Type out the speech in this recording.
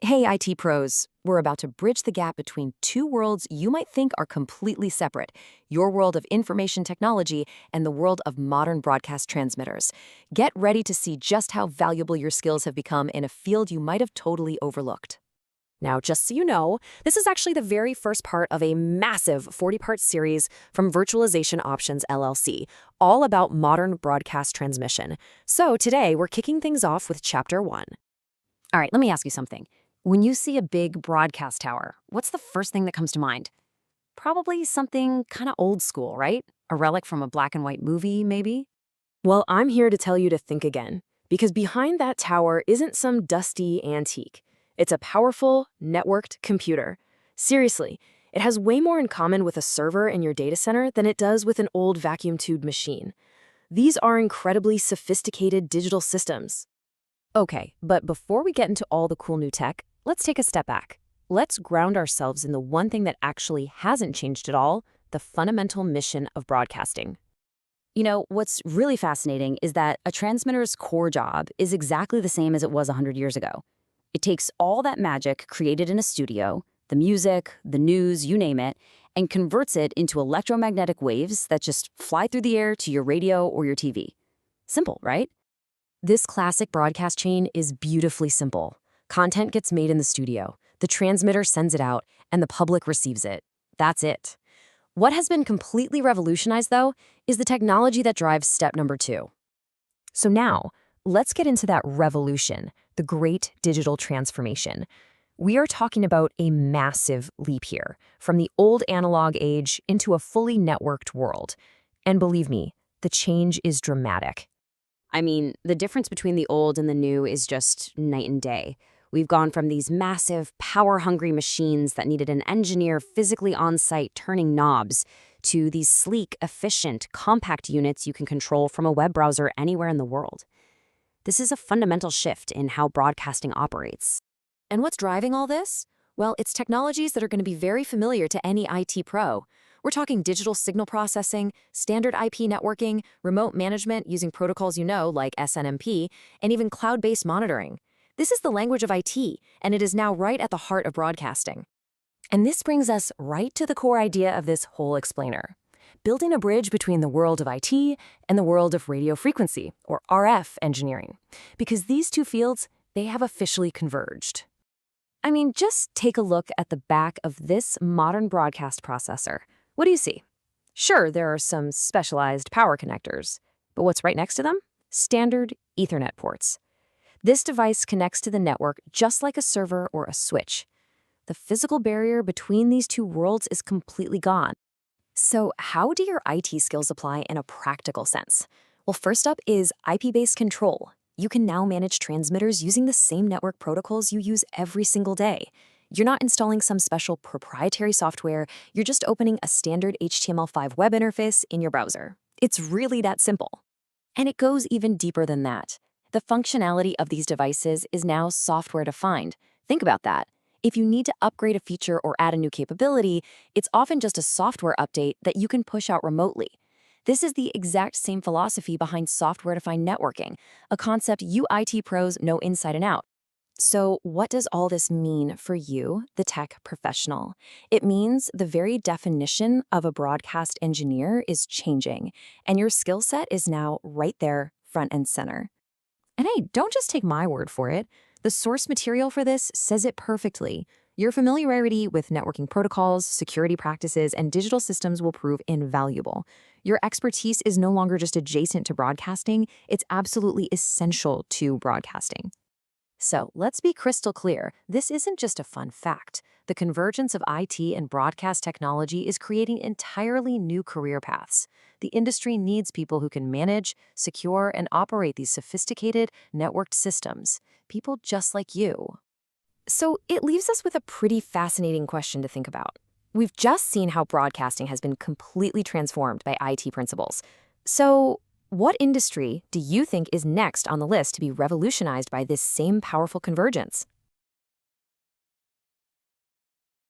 Hey, IT pros, we're about to bridge the gap between two worlds you might think are completely separate, your world of information technology and the world of modern broadcast transmitters. Get ready to see just how valuable your skills have become in a field you might have totally overlooked. Now, just so you know, this is actually the very first part of a massive 40-part series from Virtualization Options LLC, all about modern broadcast transmission. So today, we're kicking things off with Chapter 1. All right, let me ask you something. When you see a big broadcast tower, what's the first thing that comes to mind? Probably something kind of old school, right? A relic from a black and white movie, maybe? Well, I'm here to tell you to think again, because behind that tower isn't some dusty antique. It's a powerful, networked computer. Seriously, it has way more in common with a server in your data center than it does with an old vacuum-tubed machine. These are incredibly sophisticated digital systems. Okay, but before we get into all the cool new tech, let's take a step back. Let's ground ourselves in the one thing that actually hasn't changed at all, the fundamental mission of broadcasting. You know, what's really fascinating is that a transmitter's core job is exactly the same as it was 100 years ago. It takes all that magic created in a studio, the music, the news, you name it, and converts it into electromagnetic waves that just fly through the air to your radio or your TV. Simple, right? This classic broadcast chain is beautifully simple. Content gets made in the studio, the transmitter sends it out, and the public receives it. That's it. What has been completely revolutionized, though, is the technology that drives step number 2. So now, let's get into that revolution, the great digital transformation. We are talking about a massive leap here, from the old analog age into a fully networked world. And believe me, the change is dramatic. I mean, the difference between the old and the new is just night and day. We've gone from these massive, power-hungry machines that needed an engineer physically on-site turning knobs to these sleek, efficient, compact units you can control from a web browser anywhere in the world. This is a fundamental shift in how broadcasting operates. And what's driving all this? Well, it's technologies that are going to be very familiar to any IT pro. We're talking digital signal processing, standard IP networking, remote management using protocols you know, like SNMP, and even cloud-based monitoring. This is the language of IT, and it is now right at the heart of broadcasting. And this brings us right to the core idea of this whole explainer: building a bridge between the world of IT and the world of radio frequency, or RF engineering. Because these two fields, they have officially converged. I mean, just take a look at the back of this modern broadcast processor. What do you see? Sure, there are some specialized power connectors, but what's right next to them? Standard Ethernet ports. This device connects to the network just like a server or a switch. The physical barrier between these two worlds is completely gone. So how do your IT skills apply in a practical sense? Well, first up is IP-based control. You can now manage transmitters using the same network protocols you use every single day. You're not installing some special proprietary software, you're just opening a standard HTML5 web interface in your browser. It's really that simple. And it goes even deeper than that. The functionality of these devices is now software-defined. Think about that. If you need to upgrade a feature or add a new capability, it's often just a software update that you can push out remotely. This is the exact same philosophy behind software-defined networking, a concept you IT pros know inside and out. So what does all this mean for you, the tech professional? It means the very definition of a broadcast engineer is changing, and your skill set is now right there, front and center. And hey, don't just take my word for it. The source material for this says it perfectly. Your familiarity with networking protocols, security practices, and digital systems will prove invaluable. Your expertise is no longer just adjacent to broadcasting, it's absolutely essential to broadcasting. So let's be crystal clear, this isn't just a fun fact. The convergence of IT and broadcast technology is creating entirely new career paths. The industry needs people who can manage, secure, and operate these sophisticated, networked systems. People just like you. So it leaves us with a pretty fascinating question to think about. We've just seen how broadcasting has been completely transformed by IT principles. So what industry do you think is next on the list to be revolutionized by this same powerful convergence?